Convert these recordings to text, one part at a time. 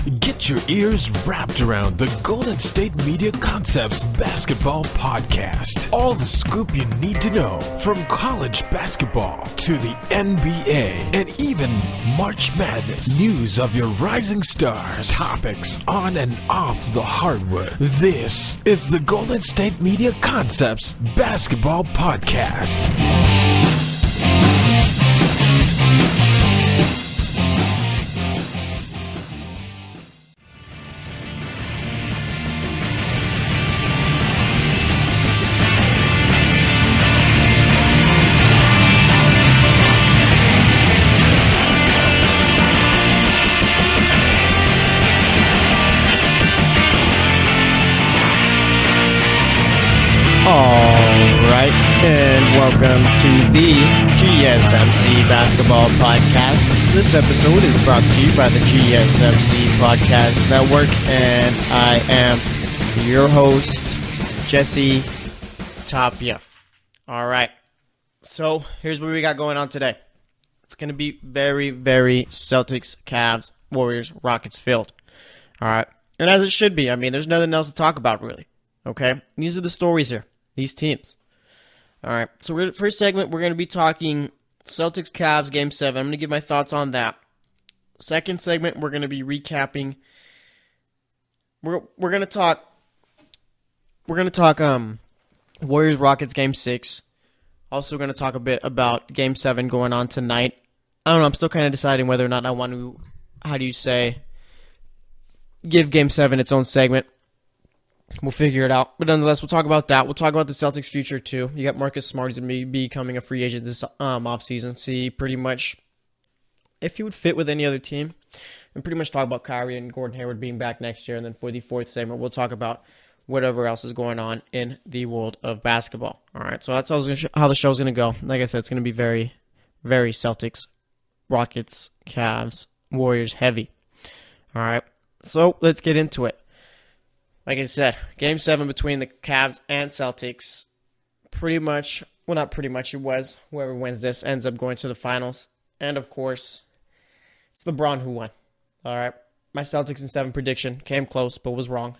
Get your ears wrapped around the Golden State Media Concepts Basketball Podcast. All the scoop you need to know from college basketball to the NBA and even March Madness. News of your rising stars. Topics on and off the hardwood. This is the Golden State Media Concepts Basketball Podcast. Alright, and welcome to the GSMC Basketball Podcast. This episode is brought to you by the GSMC Podcast Network, and I am your host, Jesse Tapia. Alright, so here's what we got going on today. It's going to be very Celtics, Cavs, Warriors, Rockets filled. Alright, and as it should be. I mean, there's nothing else to talk about, really. Okay, these are the stories here. These teams. All right, so first segment, we're going to be talking Celtics Cavs Game 7. I'm going to give my thoughts on that. Second segment, we're going to be recapping. We're going to talk Warriors Rockets Game 6. Also going to talk a bit about Game 7 going on tonight. I don't know, I'm still kind of deciding whether or not I want to, give Game 7 its own segment. We'll figure it out. But nonetheless, we'll talk about that. We'll talk about the Celtics' future, too. You got Marcus Smart, who's going to be becoming a free agent this offseason. See pretty much if he would fit with any other team. And pretty much talk about Kyrie and Gordon Hayward being back next year. And then for the fourth segment, we'll talk about whatever else is going on in the world of basketball. All right, so that's how the show's going to go. Like I said, it's going to be very Celtics, Rockets, Cavs, Warriors heavy. All right, so let's get into it. Like I said, Game 7 between the Cavs and Celtics, it was. Whoever wins this ends up going to the finals. And, of course, it's LeBron who won. All right. My Celtics in 7 prediction came close, but was wrong.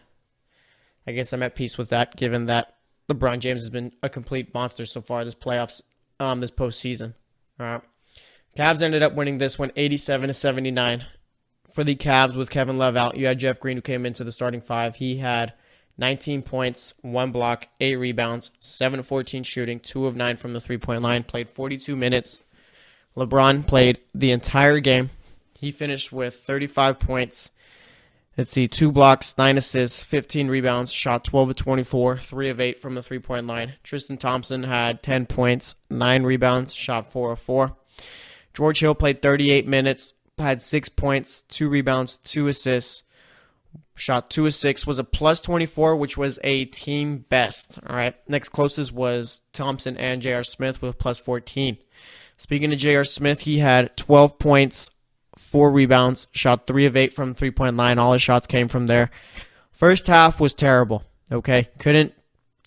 I guess I'm at peace with that, given that LeBron James has been a complete monster so far this playoffs, this postseason. All right. Cavs ended up winning this one 87-79. For the Cavs, with Kevin Love out, you had Jeff Green, who came into the starting 5. He had 19 points, 1 block, 8 rebounds, 7 of 14 shooting, 2 of 9 from the three-point line, played 42 minutes. LeBron played the entire game. He finished with 35 points. 2 blocks, 9 assists, 15 rebounds, shot 12 of 24, 3 of 8 from the three-point line. Tristan Thompson had 10 points, 9 rebounds, shot 4 of 4. George Hill played 38 minutes. Had 6 points, 2 rebounds, 2 assists, shot 2 of 6, was a plus 24, which was a team best. All right, next closest was Thompson and J.R. Smith with plus 14. Speaking of J.R. Smith, he had 12 points, 4 rebounds, shot 3 of 8 from three-point line. All his shots came from there. First half was terrible, okay? Couldn't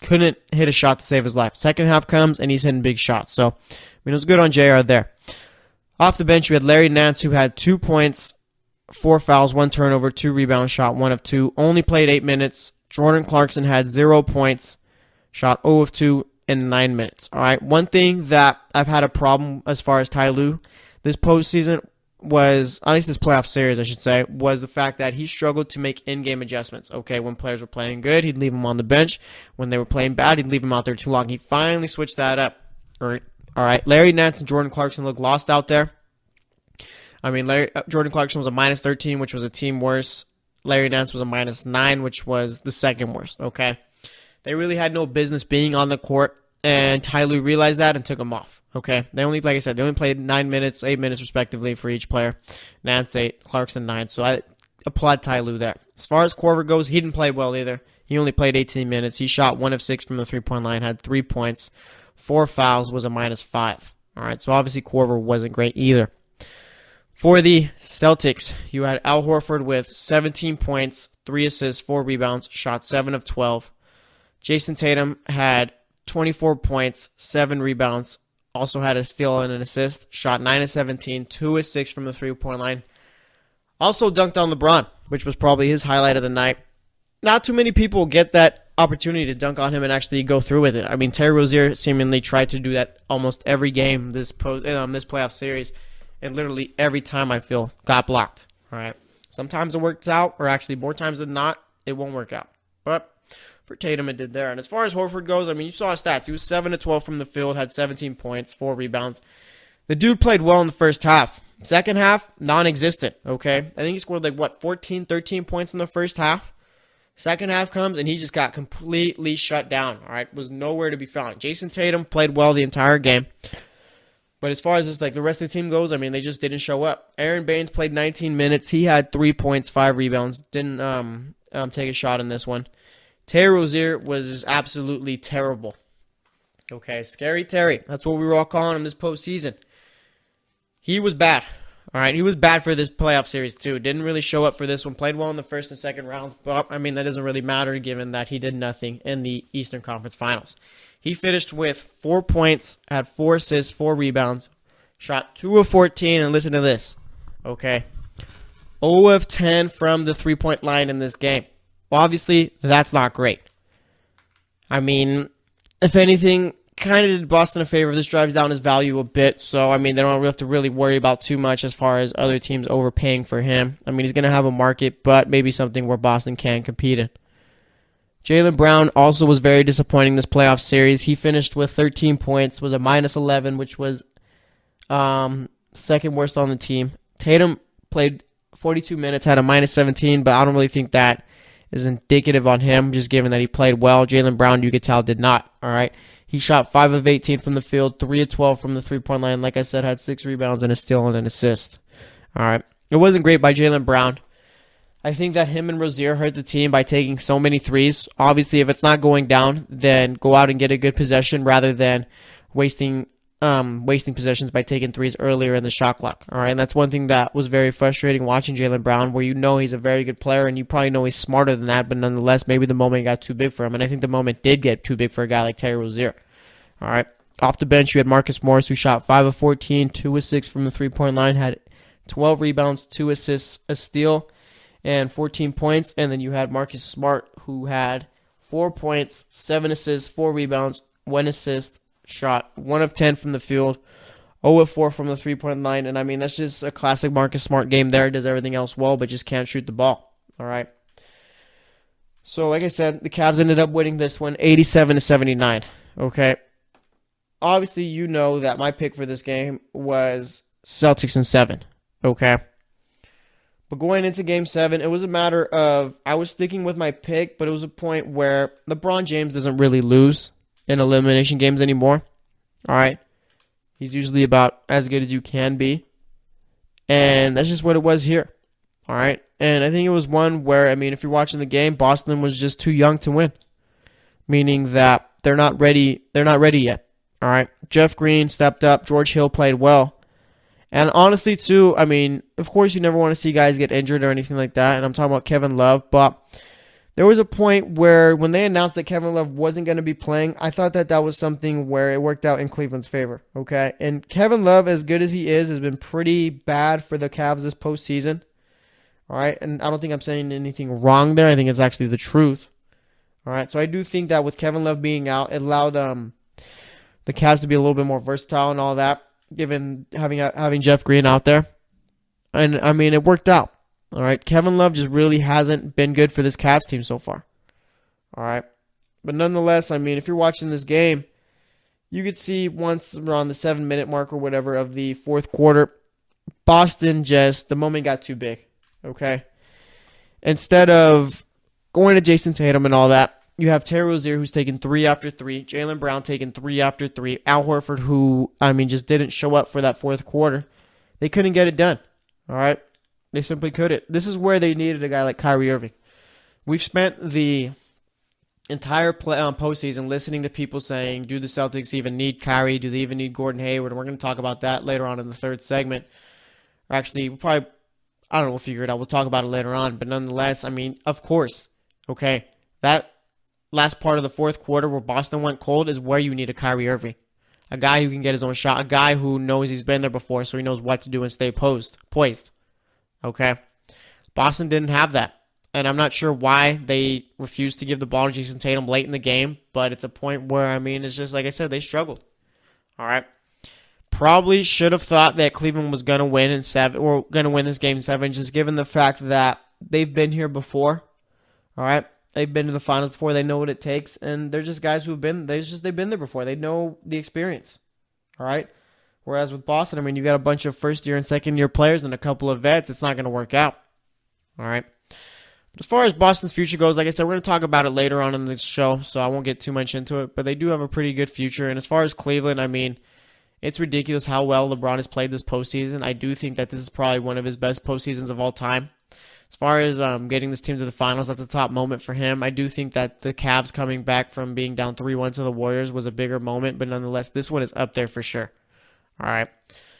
hit a shot to save his life. Second half comes, and he's hitting big shots. So, it was good on J.R. there. Off the bench, we had Larry Nance, who had 2 points, 4 fouls, 1 turnover, 2 rebounds, shot 1 of 2. Only played 8 minutes. Jordan Clarkson had 0 points, shot 0 of 2 in 9 minutes. All right, one thing that I've had a problem as far as Ty Lue this postseason was, at least this playoff series, I should say, was the fact that he struggled to make in-game adjustments. Okay, when players were playing good, he'd leave them on the bench. When they were playing bad, he'd leave them out there too long. He finally switched that up. All right, Larry Nance and Jordan Clarkson look lost out there. I mean, Jordan Clarkson was a minus 13, which was a team worst. Larry Nance was a minus 9, which was the second worst, okay? They really had no business being on the court, and Ty Lue realized that and took them off, okay? They only played 9 minutes, 8 minutes respectively for each player. Nance 8, Clarkson 9, so I applaud Ty Lue there. As far as Korver goes, he didn't play well either. He only played 18 minutes. He shot 1 of 6 from the three-point line, had 3 points. 4 fouls, was a minus 5. All right, so obviously Korver wasn't great either. For the Celtics, you had Al Horford with 17 points, 3 assists, 4 rebounds, shot 7 of 12. Jason Tatum had 24 points, 7 rebounds, also had a steal and an assist, shot 9 of 17, 2 of 6 from the three-point line. Also dunked on LeBron. which was probably his highlight of the night. Not too many people get that opportunity to dunk on him and actually go through with it. I mean, Terry Rozier seemingly tried to do that almost every game this playoff series, and literally every time I feel got blocked. All right, sometimes it works out, or actually more times than not, it won't work out. But for Tatum, it did there. And as far as Horford goes, I mean, you saw his stats. He was 7 to 12 from the field, had 17 points, 4 rebounds. The dude played well in the first half. Second half, non-existent, okay? I think he scored 14, 13 points in the first half. Second half comes, and he just got completely shut down, all right? Was nowhere to be found. Jason Tatum played well the entire game. But as far as the rest of the team goes, I mean, they just didn't show up. Aaron Baines played 19 minutes. He had 3 points, 5 rebounds. Didn't take a shot in this one. Terry Rozier was absolutely terrible. Okay, Scary Terry. That's what we were all calling him this postseason. He was bad. All right, he was bad for this playoff series too. Didn't really show up for this one. Played well in the first and second rounds, but I mean that doesn't really matter given that he did nothing in the Eastern Conference Finals. He finished with 4 points, had 4 assists, 4 rebounds, shot 2 of 14, and listen to this, okay? 0 of 10 from the three-point line in this game. Well, obviously, that's not great. I mean, if anything, kind of did Boston a favor. This drives down his value a bit. So, I mean, they don't really have to really worry about too much as far as other teams overpaying for him. I mean, he's going to have a market, but maybe something where Boston can compete in. Jaylen Brown also was very disappointing this playoff series. He finished with 13 points, was a minus 11, which was second worst on the team. Tatum played 42 minutes, had a minus 17, but I don't really think that is indicative on him, just given that he played well. Jaylen Brown, you could tell, did not. All right. He shot 5 of 18 from the field, 3 of 12 from the three-point line. Like I said, had 6 rebounds and a steal and an assist. All right. It wasn't great by Jaylen Brown. I think that him and Rozier hurt the team by taking so many threes. Obviously, if it's not going down, then go out and get a good possession rather than wasting possessions by taking threes earlier in the shot clock. All right, and that's one thing that was very frustrating watching Jaylen Brown, where you know he's a very good player and you probably know he's smarter than that, but nonetheless, maybe the moment got too big for him, and I think the moment did get too big for a guy like Terry Rozier. All right, off the bench, you had Marcus Morris, who shot 5 of 14, 2 of 6 from the three-point line, had 12 rebounds, 2 assists, a steal, and 14 points, and then you had Marcus Smart, who had 4 points, 7 assists, 4 rebounds, 1 assist, shot 1 of 10 from the field, 0 of 4 from the three-point line, and I mean, that's just a classic Marcus Smart game there. Does everything else well, but just can't shoot the ball. All right. So, like I said, the Cavs ended up winning this one, 87-79. Okay. Obviously, you know that my pick for this game was Celtics in 7. Okay. But going into Game 7, it was a matter of I was sticking with my pick, but it was a point where LeBron James doesn't really lose in elimination games anymore. All right. He's usually about as good as you can be. And that's just what it was here. All right. And I think it was one where, I mean, if you're watching the game, Boston was just too young to win. Meaning that they're not ready. They're not ready yet. All right. Jeff Green stepped up. George Hill played well. And honestly, too, I mean, of course you never want to see guys get injured or anything like that. And I'm talking about Kevin Love. But there was a point where when they announced that Kevin Love wasn't going to be playing, I thought that that was something where it worked out in Cleveland's favor. Okay. And Kevin Love, as good as he is, has been pretty bad for the Cavs this postseason. All right. And I don't think I'm saying anything wrong there. I think it's actually the truth. All right. So I do think that with Kevin Love being out, it allowed the Cavs to be a little bit more versatile and all that, given having Jeff Green out there. And, I mean, it worked out. All right. Kevin Love just really hasn't been good for this Cavs team so far. All right. But nonetheless, I mean, if you're watching this game, you could see once around the 7-minute mark or whatever of the fourth quarter, Boston just, the moment got too big. Okay. Instead of going to Jason Tatum and all that, you have Terry Rozier, who's taking 3 after 3. Jaylen Brown taking 3 after 3. Al Horford, who, I mean, just didn't show up for that fourth quarter. They couldn't get it done. All right? They simply couldn't. This is where they needed a guy like Kyrie Irving. We've spent the entire postseason listening to people saying, do the Celtics even need Kyrie? Do they even need Gordon Hayward? And we're going to talk about that later on in the third segment. Or actually, we'll probably, I don't know, we'll figure it out. We'll talk about it later on. But nonetheless, I mean, of course, okay, that last part of the fourth quarter where Boston went cold is where you need a Kyrie Irving. A guy who can get his own shot. A guy who knows he's been there before, so he knows what to do and stay poised. Okay? Boston didn't have that. And I'm not sure why they refused to give the ball to Jason Tatum late in the game, but it's a point where, it's just like I said, they struggled. All right. Probably should have thought that Cleveland was going to win in 7 or going to win this game 7, just given the fact that they've been here before. All right. They've been to the finals before. They know what it takes, and they're just guys who've been they've been there before. They know the experience. All right. Whereas with Boston, you got a bunch of first-year and second-year players and a couple of vets. It's not going to work out. All right. But as far as Boston's future goes, like I said, we're going to talk about it later on in this show, so I won't get too much into it. But they do have a pretty good future. And as far as Cleveland, it's ridiculous how well LeBron has played this postseason. I do think that this is probably one of his best postseasons of all time. As far as getting this team to the finals, that's a top moment for him. I do think that the Cavs coming back from being down 3-1 to the Warriors was a bigger moment, but nonetheless, this one is up there for sure. All right.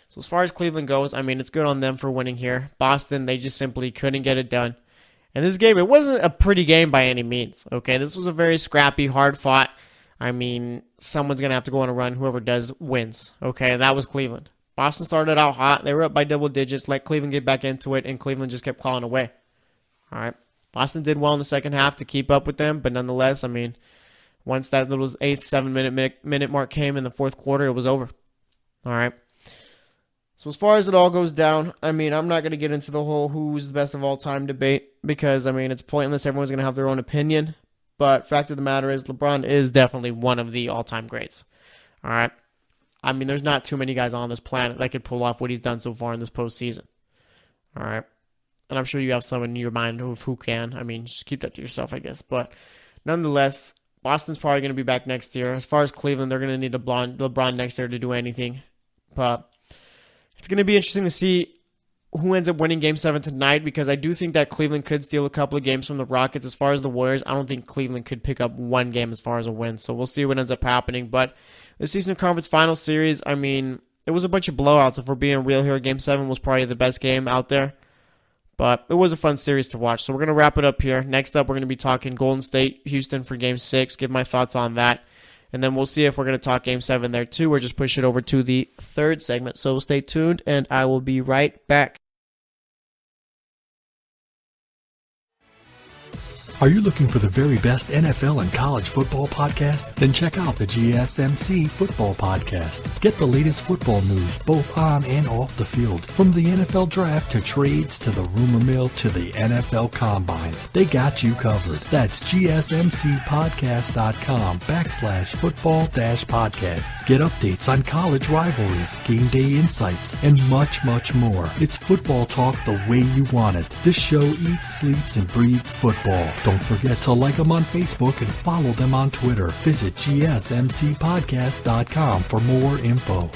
So as far as Cleveland goes, it's good on them for winning here. Boston, they just simply couldn't get it done. And this game, it wasn't a pretty game by any means. Okay, this was a very scrappy, hard-fought. Someone's going to have to go on a run. Whoever does wins. Okay, and that was Cleveland. Boston started out hot. They were up by double digits. Let Cleveland get back into it, and Cleveland just kept clawing away. All right. Boston did well in the second half to keep up with them, but nonetheless, once that little 8th, 7-minute mark came in the fourth quarter, it was over. All right. So as far as it all goes down, I'm not going to get into the whole who's the best of all time debate because, it's pointless. Everyone's going to have their own opinion. But fact of the matter is LeBron is definitely one of the all-time greats. All right. There's not too many guys on this planet that could pull off what he's done so far in this postseason. All right. And I'm sure you have some in your mind of who can. Just keep that to yourself, I guess. But nonetheless, Boston's probably going to be back next year. As far as Cleveland, they're going to need LeBron next year to do anything. But it's going to be interesting to see who ends up winning Game 7 tonight because I do think that Cleveland could steal a couple of games from the Rockets. As far as the Warriors, I don't think Cleveland could pick up one game as far as a win. So we'll see what ends up happening. But the Eastern Conference Finals series, it was a bunch of blowouts. If we're being real here, Game 7 was probably the best game out there. But it was a fun series to watch. So we're going to wrap it up here. Next up, we're going to be talking Golden State, Houston for Game 6. Give my thoughts on that. And then we'll see if we're going to talk Game 7 there too, or just push it over to the third segment. So stay tuned, and I will be right back. Are you looking for the very best NFL and college football podcast? Then check out the GSMC Football Podcast. Get the latest football news both on and off the field. From the NFL Draft to trades to the rumor mill to the NFL Combines. They got you covered. That's GSMCpodcast.com/football-podcast. Get updates on college rivalries, game day insights, and much, much more. It's football talk the way you want it. This show eats, sleeps, and breathes football. Don't forget to like them on Facebook and follow them on Twitter. Visit GSMCpodcast.com for more info.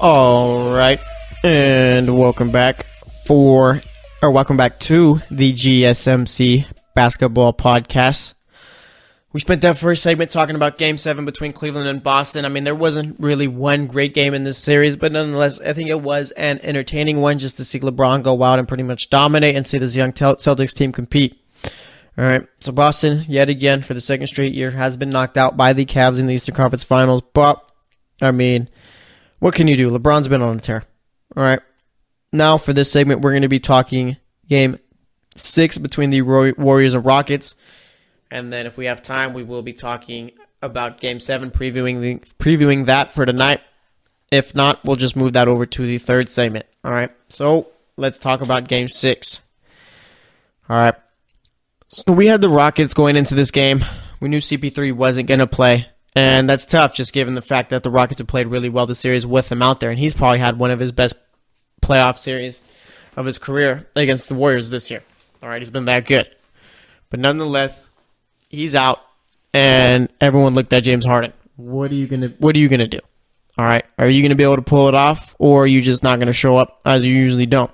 All right, and welcome back to the GSMC Basketball Podcast. We spent that first segment talking about Game 7 between Cleveland and Boston. There wasn't really one great game in this series, but nonetheless, I think it was an entertaining one just to see LeBron go out and pretty much dominate and see this young Celtics team compete. All right, so Boston, yet again, for the second straight year, has been knocked out by the Cavs in the Eastern Conference Finals, but, what can you do? LeBron's been on a tear. All right. Now, for this segment, we're going to be talking Game 6 between the Warriors and Rockets. And then if we have time, we will be talking about Game 7, previewing that for tonight. If not, we'll just move that over to the third segment. All right. So let's talk about Game 6. All right. So we had the Rockets going into this game. We knew CP3 wasn't going to play. And that's tough, just given the fact that the Rockets have played really well this series with him out there. And he's probably had one of his best playoff series of his career against the Warriors this year. All right, he's been that good. But nonetheless, he's out, and everyone looked at James Harden. What are you gonna do? All right, are you gonna be able to pull it off, or are you just not gonna show up as you usually don't?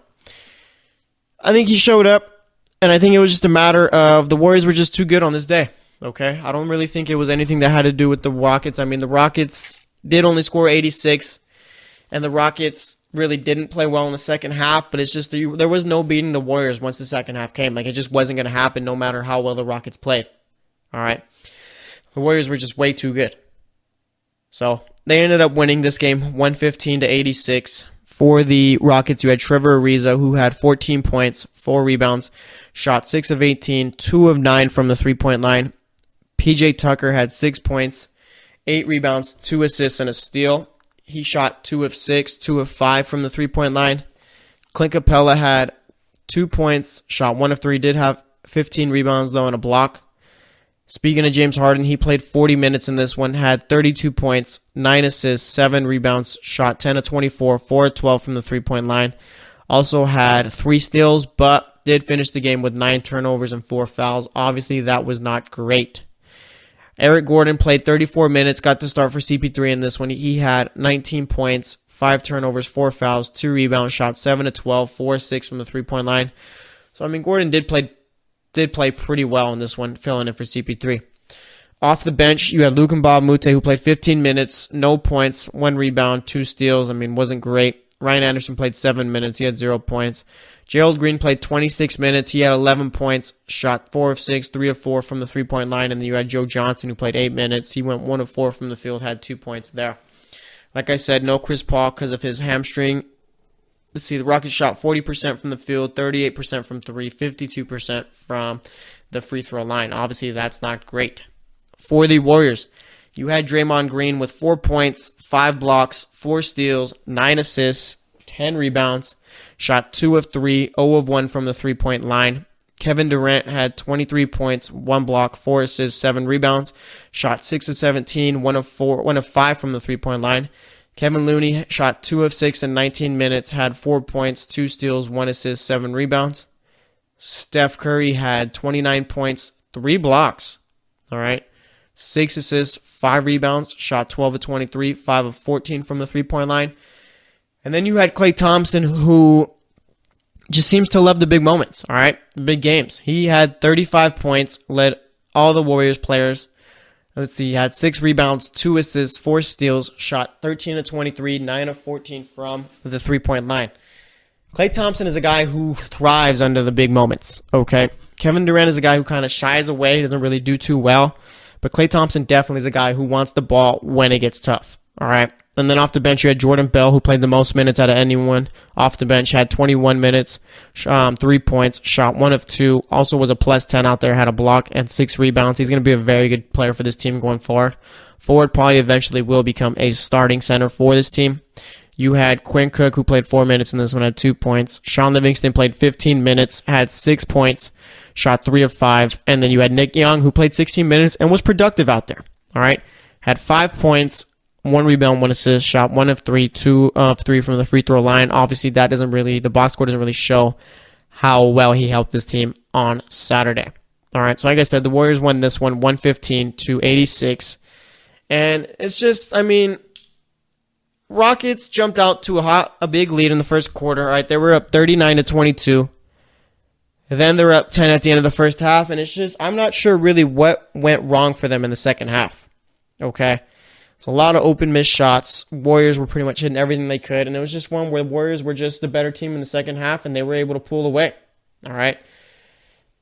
I think he showed up, and I think it was just a matter of the Warriors were just too good on this day. Okay? I don't really think it was anything that had to do with the Rockets. I mean, the Rockets did only score 86, and the Rockets really didn't play well in the second half, but it's just there was no beating the Warriors once the second half came. Like, it just wasn't going to happen no matter how well the Rockets played. All right? The Warriors were just way too good. So, they ended up winning this game 115-86. For the Rockets, you had Trevor Ariza, who had 14 points, 4 rebounds, shot 6 of 18, 2 of 9 from the three-point line. PJ Tucker had 6 points, 8 rebounds, 2 assists, and a steal. He shot 2 of 6, 2 of 5 from the three-point line. Clint Capella had 2 points, shot 1 of 3, did have 15 rebounds, though, and a block. Speaking of James Harden, he played 40 minutes in this one, had 32 points, 9 assists, 7 rebounds, shot 10 of 24, 4 of 12 from the three-point line. Also had 3 steals, but did finish the game with 9 turnovers and 4 fouls. Obviously, that was not great. Eric Gordon played 34 minutes, got to start for CP3 in this one. He had 19 points, 5 turnovers, 4 fouls, 2 rebounds, shot 7 of 12, 4 of 6 from the three-point line. So, I mean, Gordon did play pretty well in this one, filling in for CP3. Off the bench, you had Luke Mbah-a-Moute, who played 15 minutes, no points, 1 rebound, 2 steals. I mean, wasn't great. Ryan Anderson played 7 minutes. He had 0 points. Gerald Green played 26 minutes. He had 11 points, shot 4 of 6, 3 of 4 from the three-point line. And then you had Joe Johnson, who played 8 minutes. He went 1 of 4 from the field, had 2 points there. Like I said, no Chris Paul because of his hamstring. Let's see, the Rockets shot 40% from the field, 38% from 3, 52% from the free throw line. Obviously, that's not great. For the Warriors, you had Draymond Green with 4 points, 5 blocks, 4 steals, 9 assists, 10 rebounds, shot 2 of 3, 0 of 1 from the three-point line. Kevin Durant had 23 points, 1 block, 4 assists, 7 rebounds, shot 6 of 17, 1 of 5 from the three-point line. Kevin Looney shot 2 of 6 in 19 minutes, had 4 points, 2 steals, 1 assist, 7 rebounds. Steph Curry had 29 points, 3 blocks, all right, 6 assists, 5 rebounds, shot 12 of 23, 5 of 14 from the three-point line. And then you had Klay Thompson, who just seems to love the big moments, all right, the big games. He had 35 points, led all the Warriors players. Let's see, he had 6 rebounds, 2 assists, 4 steals, shot 13 of 23, 9 of 14 from the three-point line. Klay Thompson is a guy who thrives under the big moments, okay? Kevin Durant is a guy who kind of shies away, doesn't really do too well. But Klay Thompson definitely is a guy who wants the ball when it gets tough, all right? And then off the bench, you had Jordan Bell, who played the most minutes out of anyone. Off the bench, had 21 minutes, 3 points, shot 1 of 2. Also was a plus 10 out there, had a block and 6 rebounds. He's going to be a very good player for this team going forward. Forward probably eventually will become a starting center for this team. You had Quinn Cook, who played 4 minutes in this one, had 2 points. Sean Livingston played 15 minutes, had 6 points, shot 3 of 5. And then you had Nick Young, who played 16 minutes and was productive out there, all right? Had 5 points, 1 rebound, 1 assist, shot 1 of 3, 2 of 3 from the free throw line. Obviously, the box score doesn't really show how well he helped this team on Saturday. All right, so like I said, the Warriors won this one 115-86. And it's just, I mean, Rockets jumped out to a big lead in the first quarter. All right, they were up 39-22. Then they're up 10 at the end of the first half, and it's just, I'm not sure really what went wrong for them in the second half. Okay? So a lot of open missed shots. Warriors were pretty much hitting everything they could, and it was just one where the Warriors were just the better team in the second half, and they were able to pull away. All right?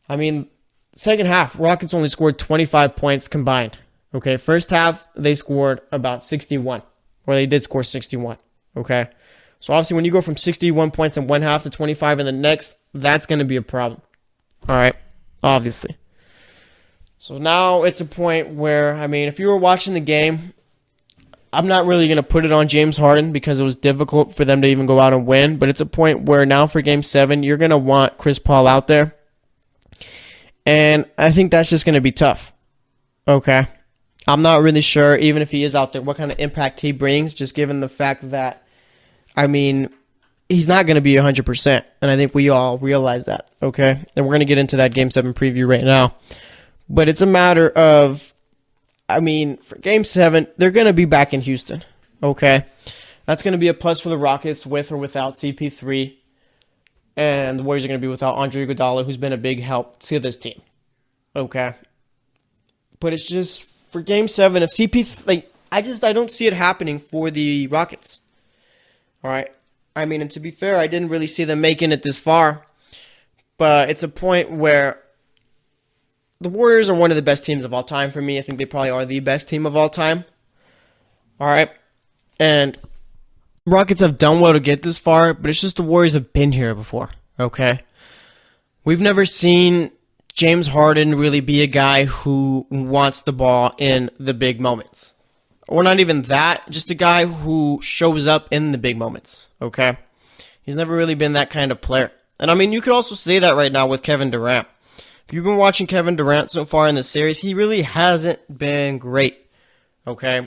I mean, second half, Rockets only scored 25 points combined. Okay? First half, they scored about 61, or they did score 61. Okay? So obviously, when you go from 61 points in one half to 25 in the next, that's going to be a problem. All right? Obviously. So now it's a point where, I mean, if you were watching the game, I'm not really going to put it on James Harden because it was difficult for them to even go out and win. But it's a point where now for Game 7, you're going to want Chris Paul out there. And I think that's just going to be tough. Okay? I'm not really sure, even if he is out there, what kind of impact he brings, just given the fact that, I mean, he's not going to be 100%. And I think we all realize that. Okay? And we're going to get into that Game 7 preview right now. But it's a matter of, I mean, for Game 7, they're going to be back in Houston, okay? That's going to be a plus for the Rockets with or without CP3. And the Warriors are going to be without Andre Iguodala, who's been a big help to this team. Okay. But it's just, for Game 7, if I don't see it happening for the Rockets. All right. I mean, and to be fair, I didn't really see them making it this far. But it's a point where the Warriors are one of the best teams of all time for me. I think they probably are the best team of all time. All right. And Rockets have done well to get this far, but it's just the Warriors have been here before. Okay. We've never seen James Harden really be a guy who wants the ball in the big moments. Or not even that, just a guy who shows up in the big moments. Okay. He's never really been that kind of player. And I mean, you could also say that right now with Kevin Durant. If you've been watching Kevin Durant so far in this series, he really hasn't been great. Okay.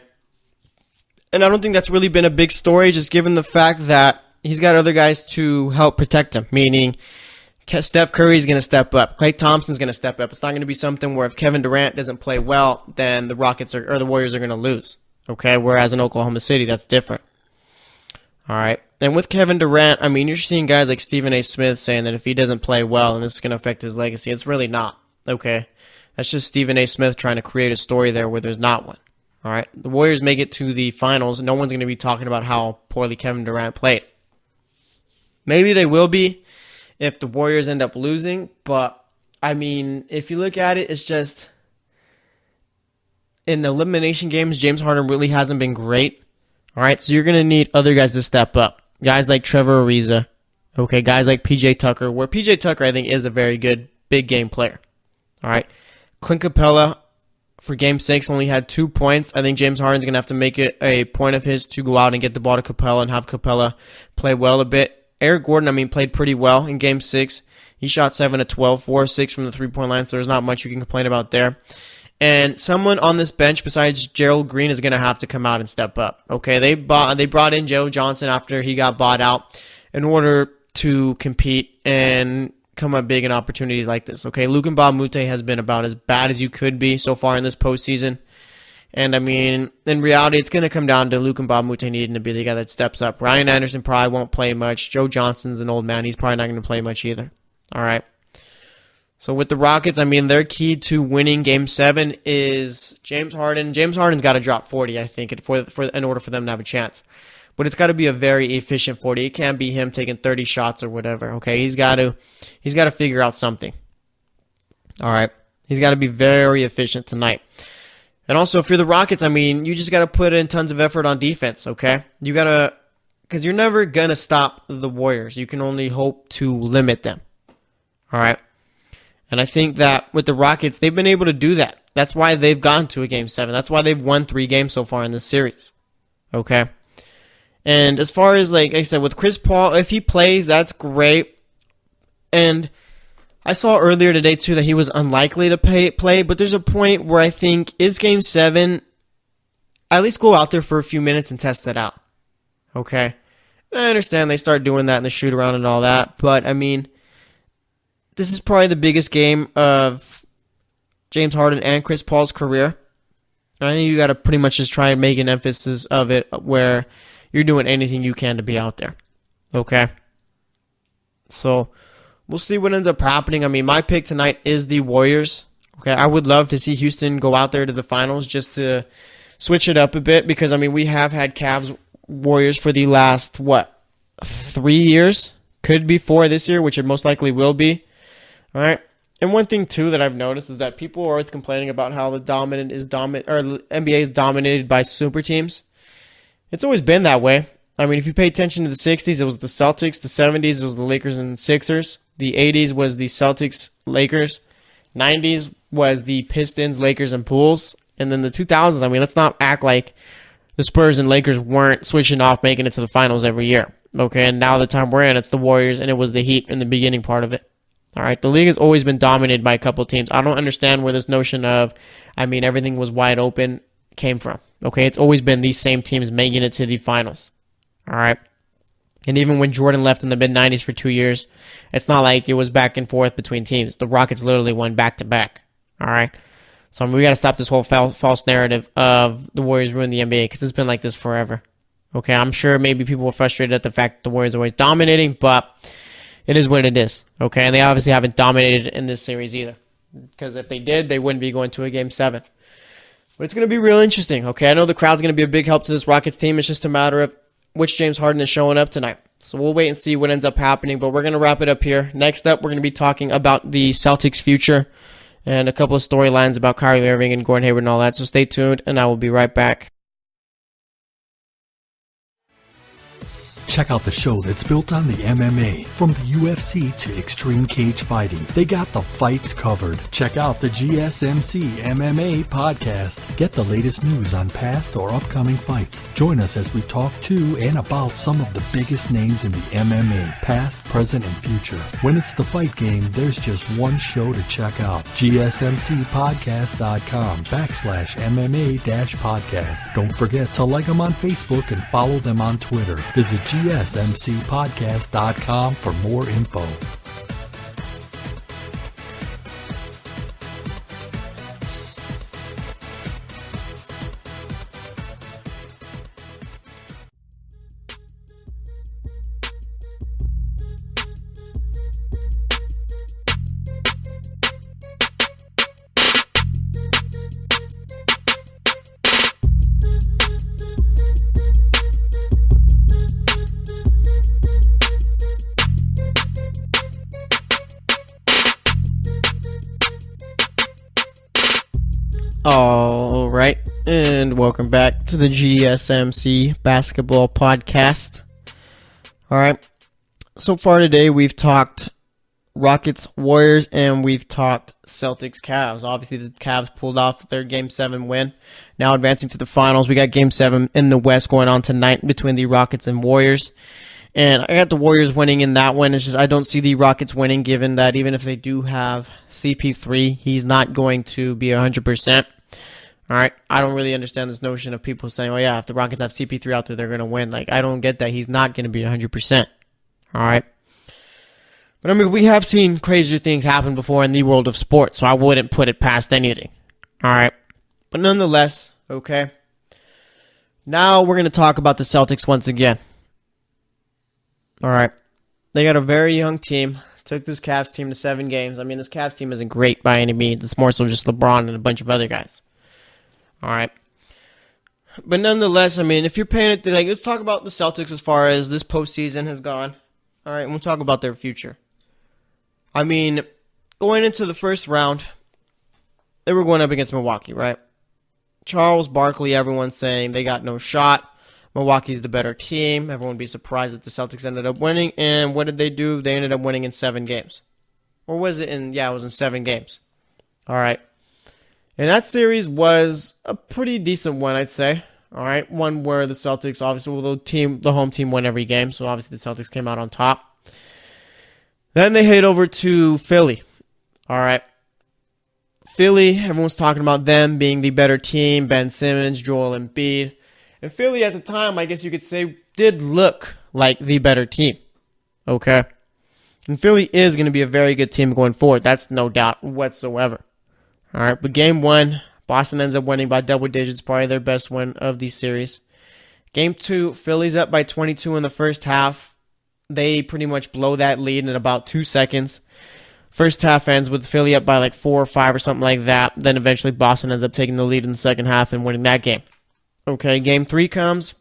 And I don't think that's really been a big story, just given the fact that he's got other guys to help protect him, meaning Steph Curry's going to step up. Klay Thompson's going to step up. It's not going to be something where if Kevin Durant doesn't play well, then the the Warriors are going to lose. Okay. Whereas in Oklahoma City, that's different. All right. And with Kevin Durant, I mean, you're seeing guys like Stephen A. Smith saying that if he doesn't play well, then this is going to affect his legacy. It's really not. Okay. That's just Stephen A. Smith trying to create a story there where there's not one. All right. The Warriors make it to the finals. No one's going to be talking about how poorly Kevin Durant played. Maybe they will be if the Warriors end up losing. But, I mean, if you look at it, it's just in the elimination games, James Harden really hasn't been great. All right. So you're going to need other guys to step up. Guys like Trevor Ariza, okay, guys like P.J. Tucker, where P.J. Tucker, I think, is a very good big game player. All right. Clint Capella for Game 6 only had 2 points. I think James Harden's going to have to make it a point of his to go out and get the ball to Capella and have Capella play well a bit. Eric Gordon, I mean, played pretty well in Game 6. He shot 7 of 12, 4 of 6 from the three-point line, so there's not much you can complain about there. And someone on this bench besides Gerald Green is going to have to come out and step up. Okay, they brought in Joe Johnson after he got bought out in order to compete and come up big in opportunities like this. Okay, Luke Mbah-a-Moute has been about as bad as you could be so far in this postseason. And I mean, in reality, it's going to come down to Luke Mbah-a-Moute needing to be the guy that steps up. Ryan Anderson probably won't play much. Joe Johnson's an old man. He's probably not going to play much either. All right. So with the Rockets, I mean, their key to winning Game 7 is James Harden. James Harden's got to drop 40, I think, in order for them to have a chance. But it's got to be a very efficient 40. It can't be him taking 30 shots or whatever. Okay, he's got to figure out something. All right, he's got to be very efficient tonight. And also, if you're the Rockets, I mean, you just got to put in tons of effort on defense. Okay, you got to, because you're never gonna stop the Warriors. You can only hope to limit them. All right. And I think that with the Rockets, they've been able to do that. That's why they've gotten to a Game 7. That's why they've won 3 games so far in this series. Okay? And as far as, like I said, with Chris Paul, if he plays, that's great. And I saw earlier today, too, that he was unlikely to play. But there's a point where I think, is Game 7, at least go out there for a few minutes and test it out. Okay? I understand they start doing that in the shoot-around and all that. But, I mean, this is probably the biggest game of James Harden and Chris Paul's career. I think you got to pretty much just try and make an emphasis of it where you're doing anything you can to be out there. Okay? So, we'll see what ends up happening. I mean, my pick tonight is the Warriors. Okay, I would love to see Houston go out there to the finals just to switch it up a bit because, I mean, we have had Cavs Warriors for the last, 3 years? Could be 4 this year, which it most likely will be. All right. And one thing, too, that I've noticed is that people are always complaining about how the NBA is dominated by super teams. It's always been that way. I mean, if you pay attention to the 60s, it was the Celtics. The 70s, it was the Lakers and Sixers. The 80s was the Celtics, Lakers. 90s was the Pistons, Lakers, and Bulls. And then the 2000s, I mean, let's not act like the Spurs and Lakers weren't switching off, making it to the finals every year. Okay, and now the time we're in, it's the Warriors, and it was the Heat in the beginning part of it. All right, the league has always been dominated by a couple teams. I don't understand where this notion of, I mean, everything was wide open came from. Okay, it's always been these same teams making it to the finals. All right, and even when Jordan left in the mid-'90s for 2 years, it's not like it was back and forth between teams. The Rockets literally won back-to-back. All right, so I mean, we got to stop this whole false narrative of the Warriors ruined the NBA because it's been like this forever. Okay, I'm sure maybe people were frustrated at the fact that the Warriors are always dominating, but it is what it is. Okay, and they obviously haven't dominated in this series either. Because if they did, they wouldn't be going to a Game 7. But it's going to be real interesting. Okay, I know the crowd's going to be a big help to this Rockets team. It's just a matter of which James Harden is showing up tonight. So we'll wait and see what ends up happening. But we're going to wrap it up here. Next up, we're going to be talking about the Celtics' future and a couple of storylines about Kyrie Irving and Gordon Hayward and all that. So stay tuned, and I will be right back. Check out the show that's built on the MMA. From the UFC to extreme cage fighting, they got the fights covered. Check out the GSMC MMA podcast. Get the latest news on past or upcoming fights. Join us as we talk to and about some of the biggest names in the MMA, past, present, and future. When it's the fight game, there's just one show to check out. GSMCpodcast.com/MMA-podcast. Don't forget to like them on Facebook and follow them on Twitter. Visit GSMCpodcast.com for more info. All right, and welcome back to the GSMC Basketball Podcast. All right, so far today we've talked Rockets, Warriors, and we've talked Celtics, Cavs. Obviously, the Cavs pulled off their Game 7 win. Now advancing to the finals, we got Game 7 in the West going on tonight between the Rockets and Warriors. And I got the Warriors winning in that one. It's just I don't see the Rockets winning, given that even if they do have CP3, he's not going to be 100%. All right, I don't really understand this notion of people saying, "Oh yeah, if the Rockets have CP3 out there, they're going to win." Like, I don't get that. He's not going to be 100%. All right, but I mean, we have seen crazier things happen before in the world of sports, so I wouldn't put it past anything. All right, but nonetheless, okay. Now we're going to talk about the Celtics once again. All right, they got a very young team. Took this Cavs team to 7 games. I mean, this Cavs team isn't great by any means. It's more so just LeBron and a bunch of other guys. All right. But nonetheless, I mean, if you're paying it, like, let's talk about the Celtics as far as this postseason has gone. All right, and we'll talk about their future. I mean, going into the first round, they were going up against Milwaukee, right? Charles Barkley, everyone's saying they got no shot. Milwaukee's the better team. Everyone would be surprised that the Celtics ended up winning. And what did they do? They ended up winning in 7 games. Or was it in, it was in 7 games. All right. And that series was a pretty decent one, I'd say. All right. One where the Celtics, obviously, the home team won every game. So obviously the Celtics came out on top. Then they head over to Philly. All right. Philly, everyone's talking about them being the better team. Ben Simmons, Joel Embiid. And Philly at the time, I guess you could say, did look like the better team. Okay? And Philly is going to be a very good team going forward. That's no doubt whatsoever. All right, but Game 1, Boston ends up winning by double digits, probably their best win of the series. Game 2, Philly's up by 22 in the first half. They pretty much blow that lead in about 2 seconds. First half ends with Philly up by like 4 or 5 or something like that. Then eventually Boston ends up taking the lead in the second half and winning that game. Okay, Game 3 comes.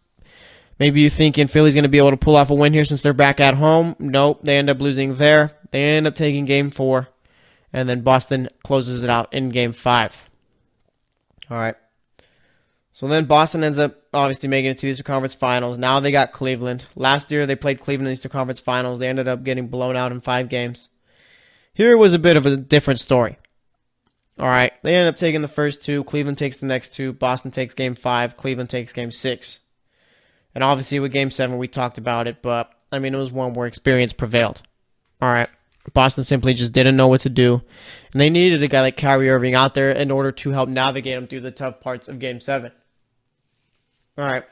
Maybe you're thinking Philly's going to be able to pull off a win here since they're back at home. Nope, they end up losing there. They end up taking Game 4. And then Boston closes it out in Game 5. All right. So then Boston ends up obviously making it to the Eastern Conference Finals. Now they got Cleveland. Last year they played Cleveland in the Eastern Conference Finals. They ended up getting blown out in 5 games. Here was a bit of a different story. All right. They ended up taking the first 2. Cleveland takes the next 2. Boston takes Game 5. Cleveland takes Game 6. And obviously with Game 7 we talked about it. But, I mean, it was one where experience prevailed. All right. Boston simply just didn't know what to do. And they needed a guy like Kyrie Irving out there in order to help navigate them through the tough parts of Game 7. All right.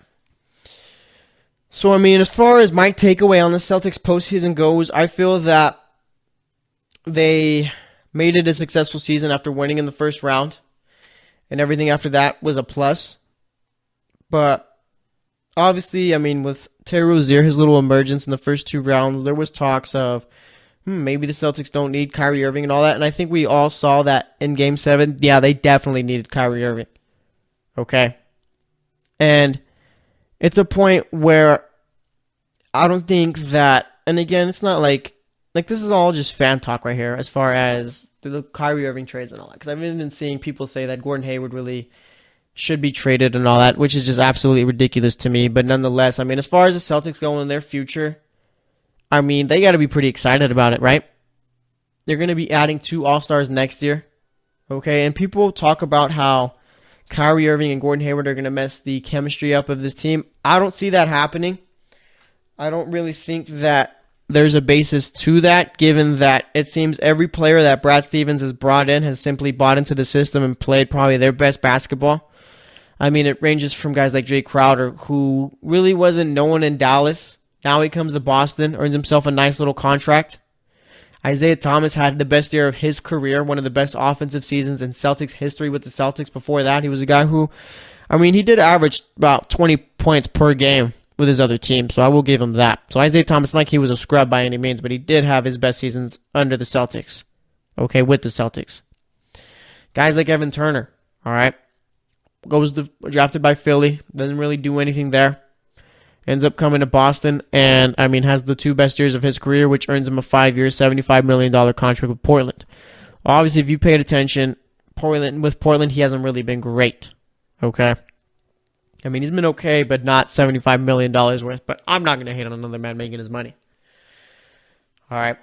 So, I mean, as far as my takeaway on the Celtics postseason goes, I feel that they made it a successful season after winning in the first round. And everything after that was a plus. But, obviously, I mean, with Terry Rozier, his little emergence in the first 2 rounds, there was talks of maybe the Celtics don't need Kyrie Irving and all that. And I think we all saw that in Game 7. Yeah, they definitely needed Kyrie Irving. Okay? And it's a point where I don't think that, and again, it's not like this is all just fan talk right here as far as the Kyrie Irving trades and all that. Because I've even been seeing people say that Gordon Hayward really should be traded and all that, which is just absolutely ridiculous to me. But nonetheless, I mean, as far as the Celtics go in their future, I mean, they got to be pretty excited about it, right? They're going to be adding 2 All-Stars next year. Okay, and people talk about how Kyrie Irving and Gordon Hayward are going to mess the chemistry up of this team. I don't see that happening. I don't really think that there's a basis to that, given that it seems every player that Brad Stevens has brought in has simply bought into the system and played probably their best basketball. I mean, it ranges from guys like Jay Crowder, who really wasn't known in Dallas. Now he comes to Boston, earns himself a nice little contract. Isaiah Thomas had the best year of his career, one of the best offensive seasons in Celtics history with the Celtics. Before that, he was a guy who, I mean, he did average about 20 points per game with his other team, so I will give him that. So Isaiah Thomas, not like he was a scrub by any means, but he did have his best seasons under the Celtics. Okay, with the Celtics. Guys like Evan Turner, all right, drafted by Philly, doesn't really do anything there. Ends up coming to Boston, and, I mean, has the 2 best years of his career, which earns him a 5-year, $75 million contract with Portland. Obviously, if you paid attention, with Portland, he hasn't really been great, okay? I mean, he's been okay, but not $75 million worth. But I'm not going to hate on another man making his money. All right.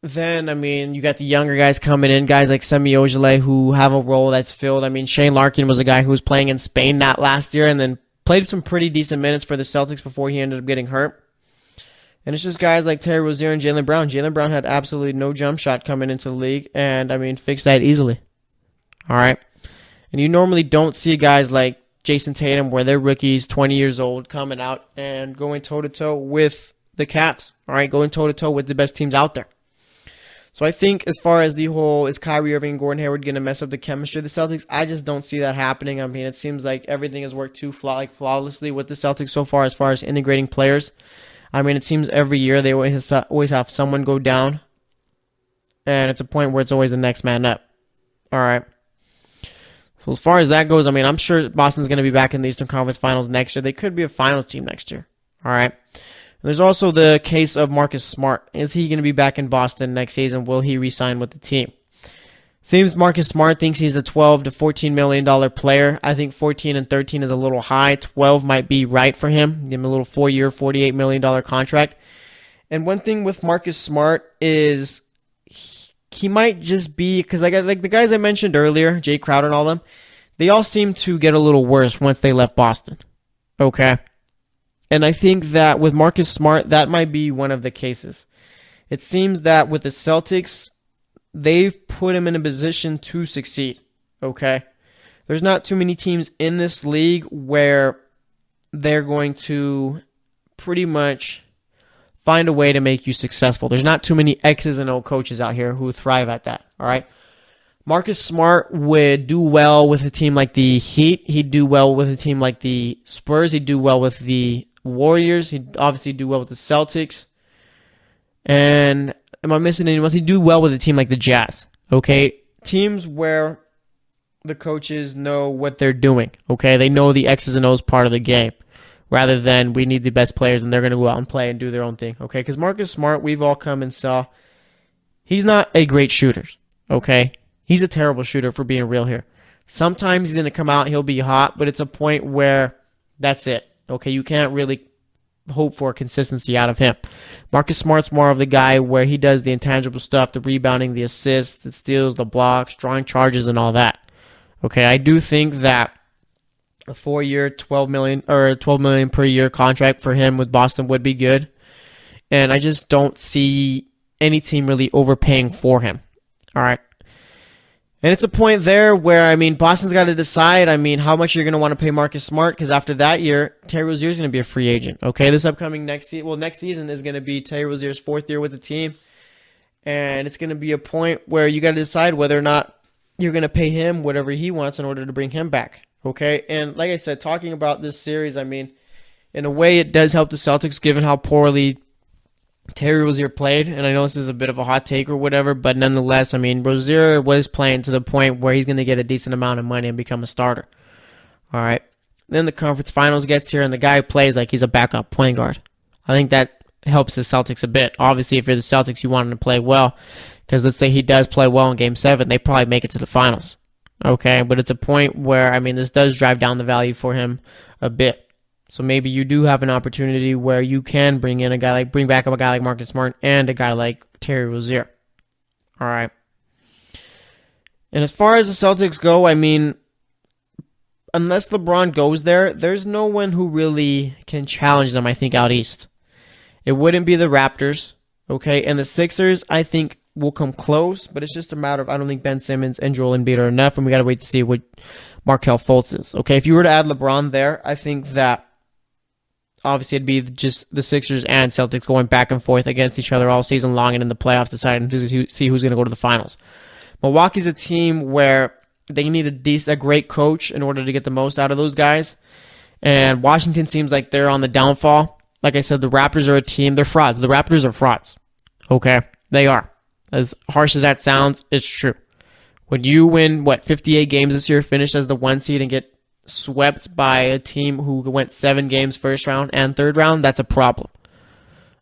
Then, I mean, you got the younger guys coming in, guys like Semi Ojeleye, who have a role that's filled. I mean, Shane Larkin was a guy who was playing in Spain that last year and then played some pretty decent minutes for the Celtics before he ended up getting hurt. And it's just guys like Terry Rozier and Jaylen Brown. Jaylen Brown had absolutely no jump shot coming into the league, and, I mean, fixed that easily. All right. And you normally don't see guys like Jason Tatum, where they're rookies, 20 years old, coming out and going toe-to-toe with the Cavs. All right, going toe-to-toe with the best teams out there. So I think as far as the whole, is Kyrie Irving and Gordon Hayward going to mess up the chemistry of the Celtics? I just don't see that happening. I mean, it seems like everything has worked flawlessly with the Celtics so far as integrating players. I mean, it seems every year they always have someone go down, and it's a point where it's always the next man up. All right. So as far as that goes, I mean, I'm sure Boston's going to be back in the Eastern Conference Finals next year. They could be a finals team next year. All right. And there's also the case of Marcus Smart. Is he going to be back in Boston next season? Will he re-sign with the team? Seems Marcus Smart thinks he's a $12 to $14 million player. I think 14 and 13 is a little high. 12 might be right for him. Give him a little 4-year, $48 million contract. And one thing with Marcus Smart is he might just be, because like the guys I mentioned earlier, Jay Crowder and all them, they all seem to get a little worse once they left Boston. Okay. And I think that with Marcus Smart, that might be one of the cases. It seems that with the Celtics, they've put him in a position to succeed. Okay. There's not too many teams in this league where they're going to pretty much find a way to make you successful. There's not too many X's and O coaches out here who thrive at that. All right. Marcus Smart would do well with a team like the Heat. He'd do well with a team like the Spurs. He'd do well with the Warriors. He'd obviously do well with the Celtics. And am I missing anyone? He'd do well with a team like the Jazz. Okay. Teams where the coaches know what they're doing. Okay. They know the X's and O's part of the game, rather than we need the best players and they're going to go out and play and do their own thing, okay? Because Marcus Smart, we've all come and saw, he's not a great shooter, okay? He's a terrible shooter, for being real here. Sometimes he's going to come out, he'll be hot, but it's a point where that's it, okay? You can't really hope for consistency out of him. Marcus Smart's more of the guy where he does the intangible stuff, the rebounding, the assists, the steals, the blocks, drawing charges, and all that, okay? I do think that a 4-year, $12 million per year contract for him with Boston would be good. And I just don't see any team really overpaying for him. All right. And it's a point there where, I mean, Boston's got to decide, I mean, how much you're going to want to pay Marcus Smart, because after that year, Terry Rozier is going to be a free agent. Okay, this upcoming next season is going to be Terry Rozier's 4th year with the team. And it's going to be a point where you got to decide whether or not you're going to pay him whatever he wants in order to bring him back. Okay, and like I said, talking about this series, I mean, in a way it does help the Celtics given how poorly Terry Rozier played, and I know this is a bit of a hot take or whatever, but nonetheless, I mean, Rozier was playing to the point where he's going to get a decent amount of money and become a starter. All right. Then the conference finals gets here, and the guy plays like he's a backup point guard. I think that helps the Celtics a bit. Obviously, if you're the Celtics, you want him to play well, because let's say he does play well in Game 7, they probably make it to the finals. Okay, but it's a point where, I mean, this does drive down the value for him a bit. So maybe you do have an opportunity where you can bring back a guy like Marcus Smart and a guy like Terry Rozier. All right. And as far as the Celtics go, I mean, unless LeBron goes there, there's no one who really can challenge them, I think, out east. It wouldn't be the Raptors, okay? And the Sixers, I think, will come close, but it's just a matter of, I don't think Ben Simmons and Joel Embiid are enough, and we got to wait to see what Markelle Fultz is, okay? If you were to add LeBron there, I think that obviously it'd be just the Sixers and Celtics going back and forth against each other all season long, and in the playoffs deciding to see who's going to go to the finals. Milwaukee's a team where they need a great coach in order to get the most out of those guys, and Washington seems like they're on the downfall. Like I said, the Raptors are a team. They're frauds. The Raptors are frauds, okay? They are. As harsh as that sounds, it's true. When you win, 58 games this year, finish as the 1 seed, and get swept by a team who went 7 games first round and third round, that's a problem.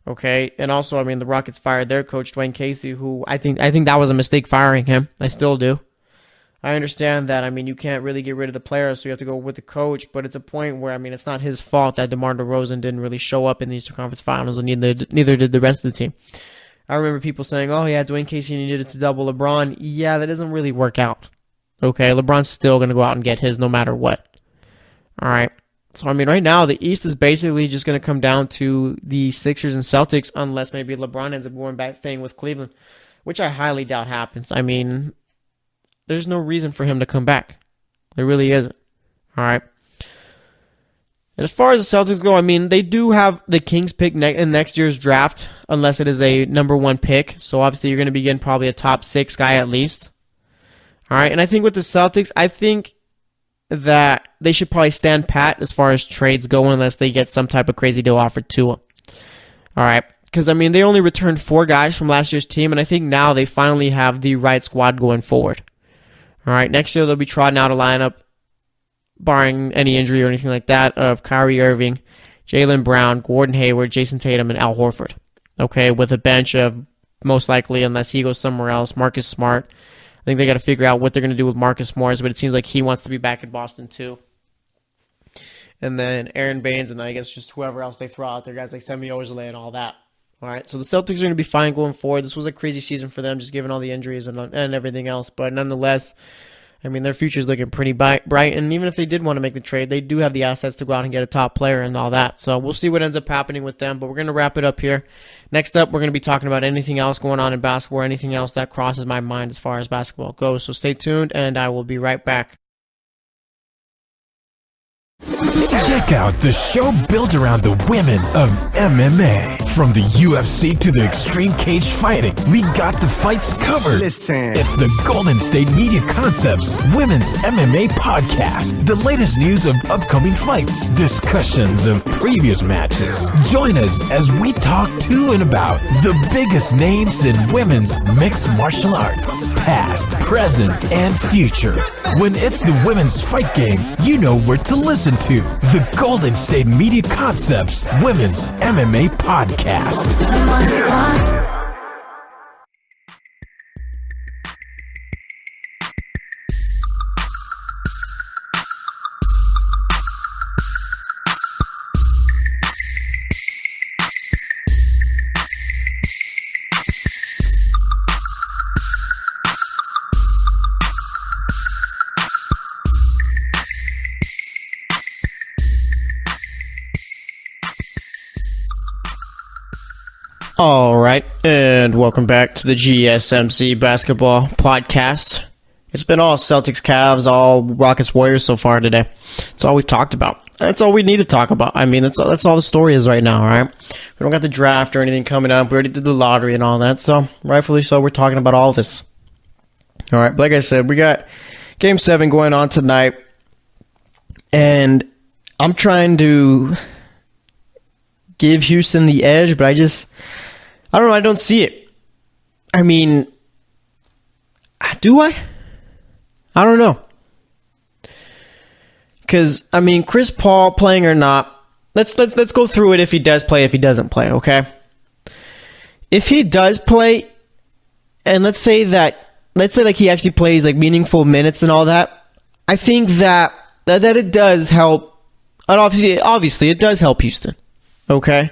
Okay, and also, I mean, the Rockets fired their coach, Dwayne Casey, who I think that was a mistake firing him. I still do. I understand that, I mean, you can't really get rid of the players, so you have to go with the coach, but it's a point where, I mean, it's not his fault that DeMar DeRozan didn't really show up in the Eastern Conference Finals, and neither did the rest of the team. I remember people saying, oh, yeah, Dwayne Casey needed to double LeBron. Yeah, that doesn't really work out. Okay, LeBron's still going to go out and get his no matter what. All right. So, I mean, right now, the East is basically just going to come down to the Sixers and Celtics unless maybe LeBron ends up going back, staying with Cleveland, which I highly doubt happens. I mean, there's no reason for him to come back. There really isn't. All right. And as far as the Celtics go, I mean, they do have the Kings pick in next year's draft, unless it is a number 1 pick. So, obviously, you're going to be getting probably a top 6 guy at least. All right. And I think with the Celtics, I think that they should probably stand pat as far as trades go unless they get some type of crazy deal offered to them. All right. Because, I mean, they only returned 4 guys from last year's team, and I think now they finally have the right squad going forward. All right. Next year, they'll be trotting out a lineup, barring any injury or anything like that, of Kyrie Irving, Jaylen Brown, Gordon Hayward, Jason Tatum, and Al Horford. Okay. With a bench of, most likely, unless he goes somewhere else, Marcus Smart. I think they got to figure out what they're going to do with Marcus Morris, but it seems like he wants to be back in Boston too. And then Aaron Baines, and I guess just whoever else they throw out there, guys like Semi Ojeleye and all that. All right, so the Celtics are going to be fine going forward. This was a crazy season for them, just given all the injuries and everything else. But nonetheless, I mean, their future's looking pretty bright. And even if they did want to make the trade, they do have the assets to go out and get a top player and all that. So we'll see what ends up happening with them. But we're going to wrap it up here. Next up, we're going to be talking about anything else going on in basketball, or anything else that crosses my mind as far as basketball goes. So stay tuned, and I will be right back. Check out the show built around the women of MMA. From the UFC to the extreme cage fighting, we got the fights covered. Listen. It's the Golden State Media Concepts Women's MMA Podcast. The latest news of upcoming fights, discussions of previous matches. Join us as we talk to and about the biggest names in women's mixed martial arts, past, present, and future. When it's the women's fight game, you know where to listen to. The Golden State Media Concepts Women's MMA Podcast. All right, and welcome back to the GSMC Basketball Podcast. It's been all Celtics, Cavs, all Rockets, Warriors so far today. That's all we've talked about. That's all we need to talk about. I mean, that's all the story is right now, all right? We don't got the draft or anything coming up. We already did the lottery and all that, so rightfully so, we're talking about all this. All right, but like I said, we got Game 7 going on tonight, and I'm trying to give Houston the edge, but I don't know. I don't see it. I mean, do I? I don't know. Because, I mean, Chris Paul playing or not, let's go through it if he does play, if he doesn't play, okay? If he does play, and let's say like he actually plays like meaningful minutes and all that, I think that it does help. And obviously it does help Houston, okay?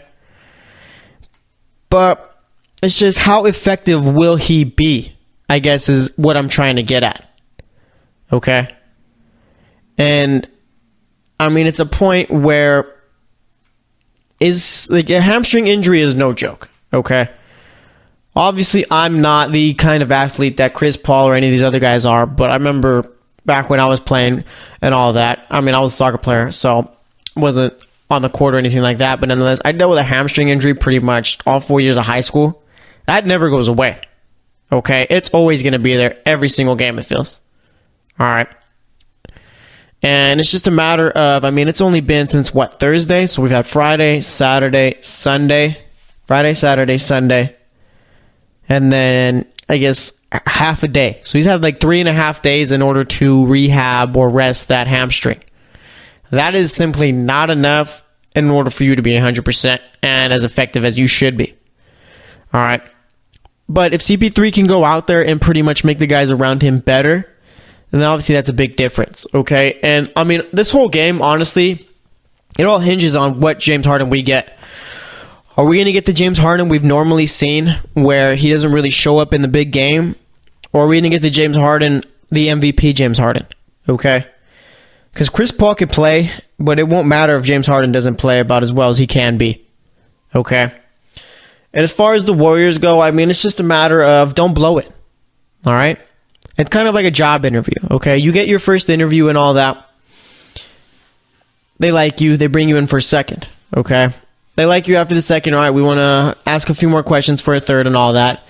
But it's just how effective will he be, I guess, is what I'm trying to get at, okay? And I mean, it's a point where is like a hamstring injury is no joke, okay? Obviously, I'm not the kind of athlete that Chris Paul or any of these other guys are, but I remember back when I was playing and all that. I mean, I was a soccer player, so wasn't on the court or anything like that, but nonetheless, I dealt with a hamstring injury pretty much all 4 years of high school. That never goes away, okay? It's always going to be there every single game, it feels. All right? And it's just a matter of, I mean, it's only been since, Thursday? So we've had Friday, Saturday, Sunday. Friday, Saturday, Sunday. And then, I guess, half a day. So he's had like 3.5 days in order to rehab or rest that hamstring. That is simply not enough in order for you to be 100% and as effective as you should be. All right. But if CP3 can go out there and pretty much make the guys around him better, then obviously that's a big difference, okay? And, I mean, this whole game, honestly, it all hinges on what James Harden we get. Are we going to get the James Harden we've normally seen where he doesn't really show up in the big game? Or are we going to get the James Harden, the MVP James Harden, okay? Because Chris Paul could play, but it won't matter if James Harden doesn't play about as well as he can be, okay? And as far as the Warriors go, I mean, it's just a matter of don't blow it, all right? It's kind of like a job interview, okay? You get your first interview and all that. They like you. They bring you in for a second, okay? They like you after the second. All right, we want to ask a few more questions for a third and all that.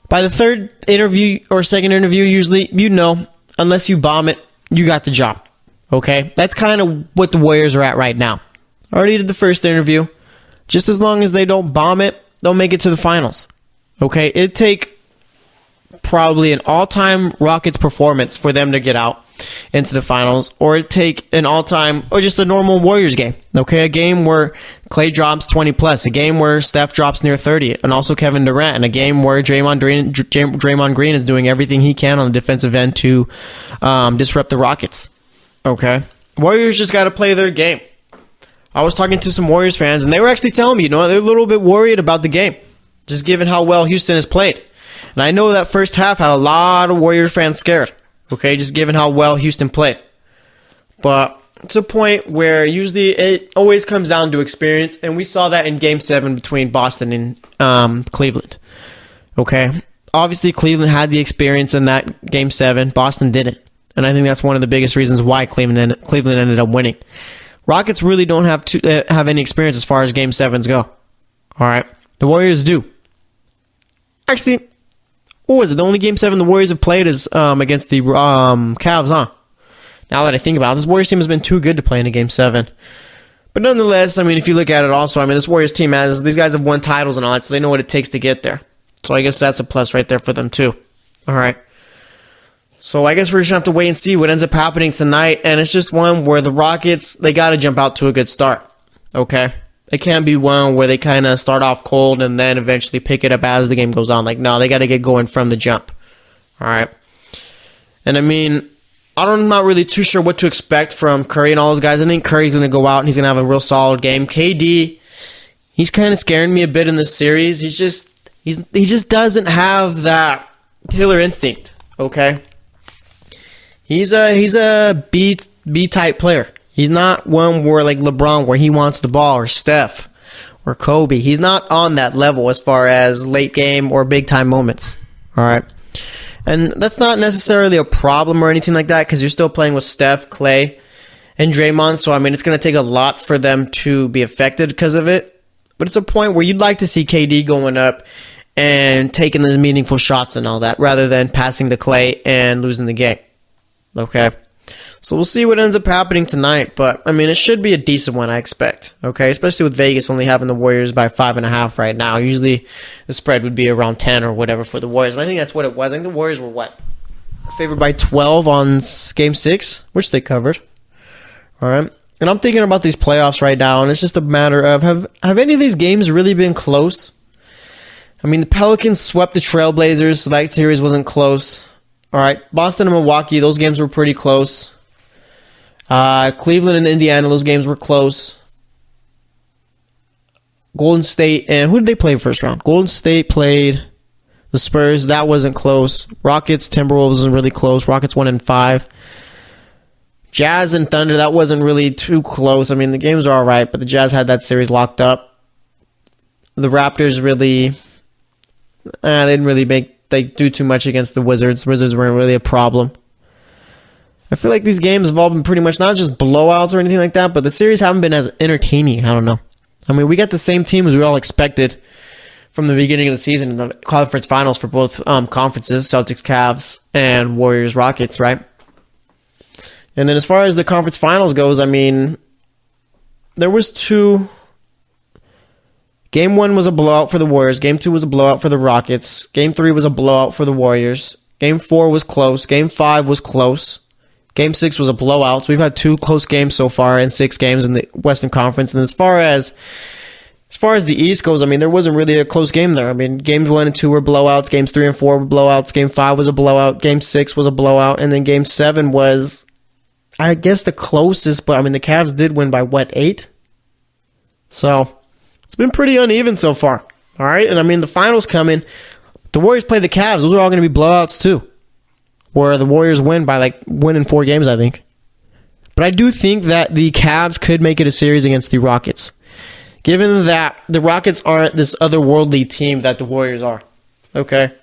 By the third interview or second interview, usually, unless you bomb it, you got the job, okay? That's kind of what the Warriors are at right now. Already did the first interview. Just as long as they don't bomb it, they'll make it to the finals, okay? It'd take probably an all-time Rockets performance for them to get out into the finals, or it'd take an all-time, or just a normal Warriors game, okay? A game where Klay drops 20 plus, a game where Steph drops near 30, and also Kevin Durant, and a game where Draymond Green is doing everything he can on the defensive end to disrupt the Rockets, okay? Warriors just got to play their game. I was talking to some Warriors fans, and they were actually telling me, they're a little bit worried about the game, just given how well Houston has played. And I know that first half had a lot of Warriors fans scared, okay, just given how well Houston played. But it's a point where usually it always comes down to experience, and we saw that in Game 7 between Boston and Cleveland, okay? Obviously, Cleveland had the experience in that Game 7. Boston didn't, and I think that's one of the biggest reasons why Cleveland ended up winning. Rockets really don't have any experience as far as Game 7s go, all right? The Warriors do. Actually, what was it? The only Game 7 the Warriors have played is against the Cavs, huh? Now that I think about it, this Warriors team has been too good to play in a Game 7. But nonetheless, I mean, if you look at it also, I mean, this Warriors team these guys have won titles and all that, so they know what it takes to get there. So I guess that's a plus right there for them too. All right. So I guess we're just going to have to wait and see what ends up happening tonight. And it's just one where the Rockets, they got to jump out to a good start. Okay? It can't be one where they kind of start off cold and then eventually pick it up as the game goes on. Like, no, they got to get going from the jump. All right? And I mean, I'm not really too sure what to expect from Curry and all those guys. I think Curry's going to go out and he's going to have a real solid game. KD, he's kind of scaring me a bit in this series. He just doesn't have that killer instinct, okay? He's a B type player. He's not one where like LeBron where he wants the ball, or Steph or Kobe. He's not on that level as far as late game or big time moments. All right. And that's not necessarily a problem or anything like that, because you're still playing with Steph, Klay, and Draymond. So I mean, it's going to take a lot for them to be affected because of it. But it's a point where you'd like to see KD going up and taking those meaningful shots and all that, rather than passing the Klay and losing the game. Okay, So we'll see what ends up happening tonight. But, I mean, it should be a decent one, I expect. Okay, especially with Vegas only having the Warriors by 5.5 right now. Usually the spread would be around 10 or whatever for the Warriors. And I think that's what it was. I think the Warriors were, favored by 12 on Game 6, which they covered. All right. And I'm thinking about these playoffs right now, and it's just a matter of, have any of these games really been close? I mean, the Pelicans swept the Trailblazers, so that series wasn't close. All right, Boston and Milwaukee, those games were pretty close. Cleveland and Indiana, those games were close. Golden State, and who did they play first round? Golden State played the Spurs. That wasn't close. Rockets, Timberwolves wasn't really close. Rockets won in 5. Jazz and Thunder, that wasn't really too close. I mean, the games are all right, but the Jazz had that series locked up. The Raptors really, they didn't really do too much against the Wizards. The Wizards weren't really a problem. I feel like these games have all been pretty much not just blowouts or anything like that, but the series haven't been as entertaining. I don't know. I mean, we got the same team as we all expected from the beginning of the season in the conference finals for both conferences, Celtics, Cavs, and Warriors, Rockets, right? And then as far as the conference finals goes, I mean, there was 2. Game 1 was a blowout for the Warriors. Game 2 was a blowout for the Rockets. Game 3 was a blowout for the Warriors. Game 4 was close. Game 5 was close. Game 6 was a blowout. So we've had 2 close games so far in 6 games in the Western Conference. And as far as the East goes, I mean, there wasn't really a close game there. I mean, games 1 and 2 were blowouts. Games 3 and 4 were blowouts. Game 5 was a blowout. Game 6 was a blowout. And then Game 7 was, I guess, the closest. But, I mean, the Cavs did win by, 8? So it's been pretty uneven so far. All right? And, I mean, the finals coming. The Warriors play the Cavs. Those are all going to be blowouts, too. Where the Warriors win by, winning 4 games, I think. But I do think that the Cavs could make it a series against the Rockets. Given that the Rockets aren't this otherworldly team that the Warriors are. Okay?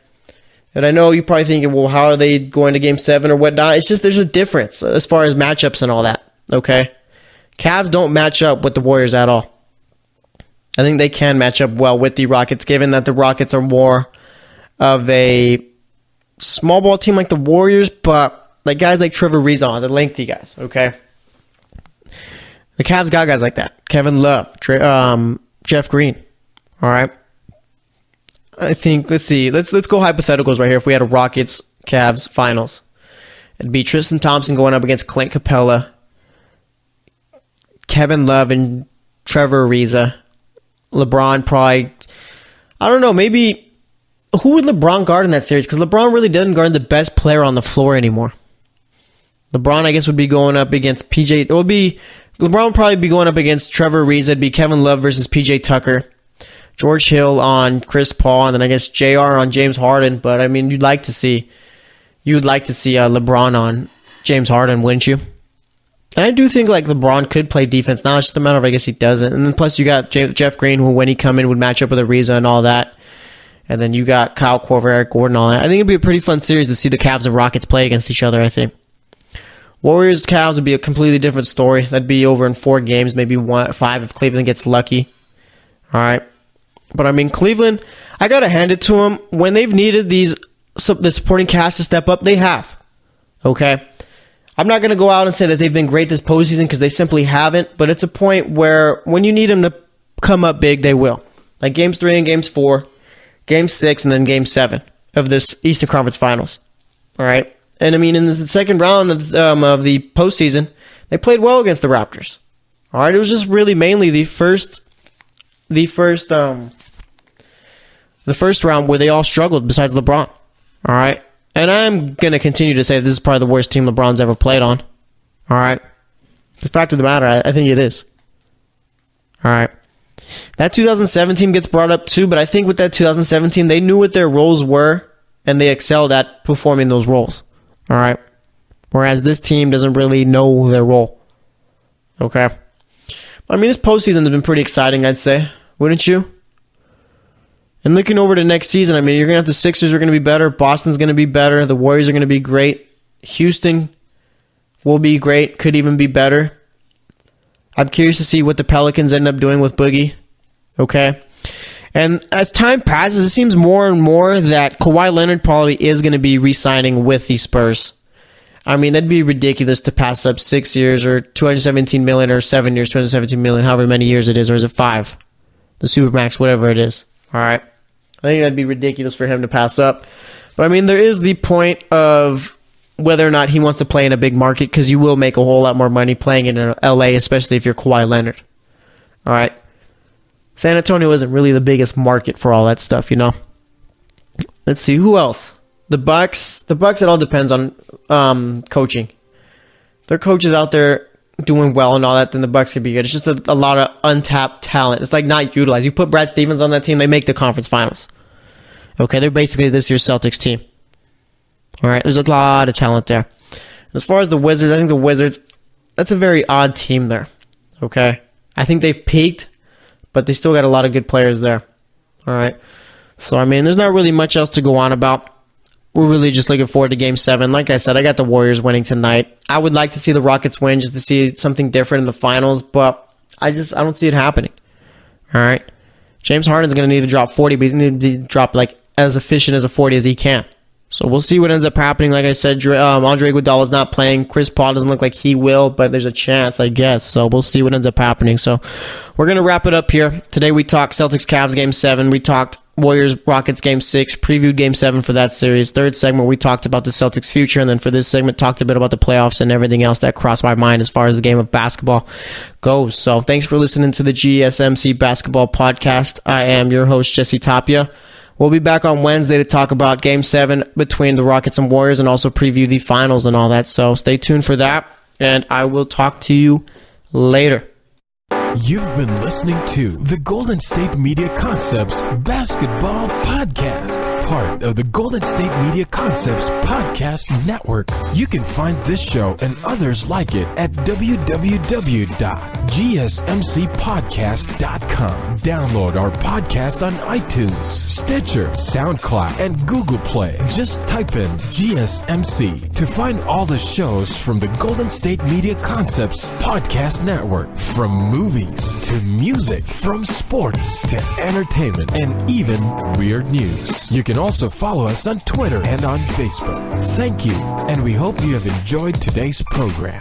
And I know you're probably thinking, well, how are they going to Game 7 or whatnot? It's just there's a difference as far as matchups and all that. Okay? Cavs don't match up with the Warriors at all. I think they can match up well with the Rockets, given that the Rockets are more of a small ball team like the Warriors, but like guys like Trevor Ariza, the lengthy guys, okay? The Cavs got guys like that. Kevin Love, Jeff Green, all right? I think, let's see, let's go hypotheticals right here. If we had a Rockets-Cavs finals, it'd be Tristan Thompson going up against Clint Capella, Kevin Love and Trevor Ariza, LeBron probably, I don't know, maybe who would LeBron guard in that series? Because LeBron really doesn't guard the best player on the floor anymore. LeBron, I guess, would be going up against PJ. LeBron would probably be going up against Trevor Ariza. It'd be Kevin Love versus PJ Tucker. George Hill on Chris Paul, and then I guess JR on James Harden. But I mean, you'd like to see LeBron on James Harden, wouldn't you? And I do think LeBron could play defense. Now it's just a matter of I guess he doesn't. And then plus you got Jeff Green, who when he come in would match up with Ariza and all that. And then you got Kyle Korver, Eric Gordon, all that. I think it'd be a pretty fun series to see the Cavs and Rockets play against each other, I think. Warriors-Cavs would be a completely different story. That'd be over in 4 games, maybe 5 if Cleveland gets lucky. All right. But, I mean, Cleveland, I got to hand it to them. When they've needed the supporting cast to step up, they have. Okay? I'm not going to go out and say that they've been great this postseason because they simply haven't. But it's a point where when you need them to come up big, they will. Like Games 3 and Games 4. Game 6 and then Game 7 of this Eastern Conference Finals. All right? And, I mean, in the second round of the postseason, they played well against the Raptors. All right? It was just really mainly the first round where they all struggled besides LeBron. All right? And I'm going to continue to say this is probably the worst team LeBron's ever played on. All right? The fact of the matter, I think it is. All right? That 2017 gets brought up too, but I think with that 2017, they knew what their roles were, and they excelled at performing those roles. All right? Whereas this team doesn't really know their role. Okay? I mean, this postseason has been pretty exciting, I'd say. Wouldn't you? And looking over to next season, I mean, you're going to have the Sixers are going to be better. Boston's going to be better. The Warriors are going to be great. Houston will be great. Could even be better. I'm curious to see what the Pelicans end up doing with Boogie. Okay? And as time passes, it seems more and more that Kawhi Leonard probably is going to be re-signing with the Spurs. I mean, that'd be ridiculous to pass up 6 years or $217 million or 7 years, $217 million, however many years it is, or is it 5? The Supermax, whatever it is. All right. I think that'd be ridiculous for him to pass up. But I mean, there is the point of whether or not he wants to play in a big market, because you will make a whole lot more money playing in LA, especially if you're Kawhi Leonard. All right. San Antonio isn't really the biggest market for all that stuff, you know. Let's see, who else? The Bucks. The Bucks, it all depends on coaching. If their coach is out there doing well and all that, then the Bucks could be good. It's just a lot of untapped talent. It's like not utilized. You put Brad Stevens on that team, they make the conference finals. Okay, they're basically this year's Celtics team. All right, there's a lot of talent there. As far as the Wizards, I think the Wizards, that's a very odd team there. Okay, I think they've peaked, but they still got a lot of good players there. All right, so I mean, there's not really much else to go on about. We're really just looking forward to Game 7. Like I said, I got the Warriors winning tonight. I would like to see the Rockets win just to see something different in the finals, but I don't see it happening. All right, James Harden's going to need to drop 40, but he's going to need to drop like as efficient as a 40 as he can. So we'll see what ends up happening. Like I said, Andre Iguodala is not playing. Chris Paul doesn't look like he will, but there's a chance, I guess. So we'll see what ends up happening. So we're going to wrap it up here. Today we talked Celtics-Cavs Game 7. We talked Warriors-Rockets Game 6. Previewed Game 7 for that series. Third segment, we talked about the Celtics' future. And then for this segment, talked a bit about the playoffs and everything else that crossed my mind as far as the game of basketball goes. So thanks for listening to the GSMC Basketball Podcast. I am your host, Jesse Tapia. We'll be back on Wednesday to talk about Game 7 between the Rockets and Warriors and also preview the finals and all that. So stay tuned for that, and I will talk to you later. You've been listening to the Golden State Media Concepts Basketball Podcast, part of the Golden State Media Concepts Podcast Network. You can find this show and others like it at www.gsmcpodcast.com. Download our podcast on iTunes, Stitcher, SoundCloud, and Google Play. Just type in GSMC to find all the shows from the Golden State Media Concepts Podcast Network, from movies to music, from sports to entertainment, and even weird news. You can also follow us on Twitter and on Facebook. Thank you, and we hope you have enjoyed today's program.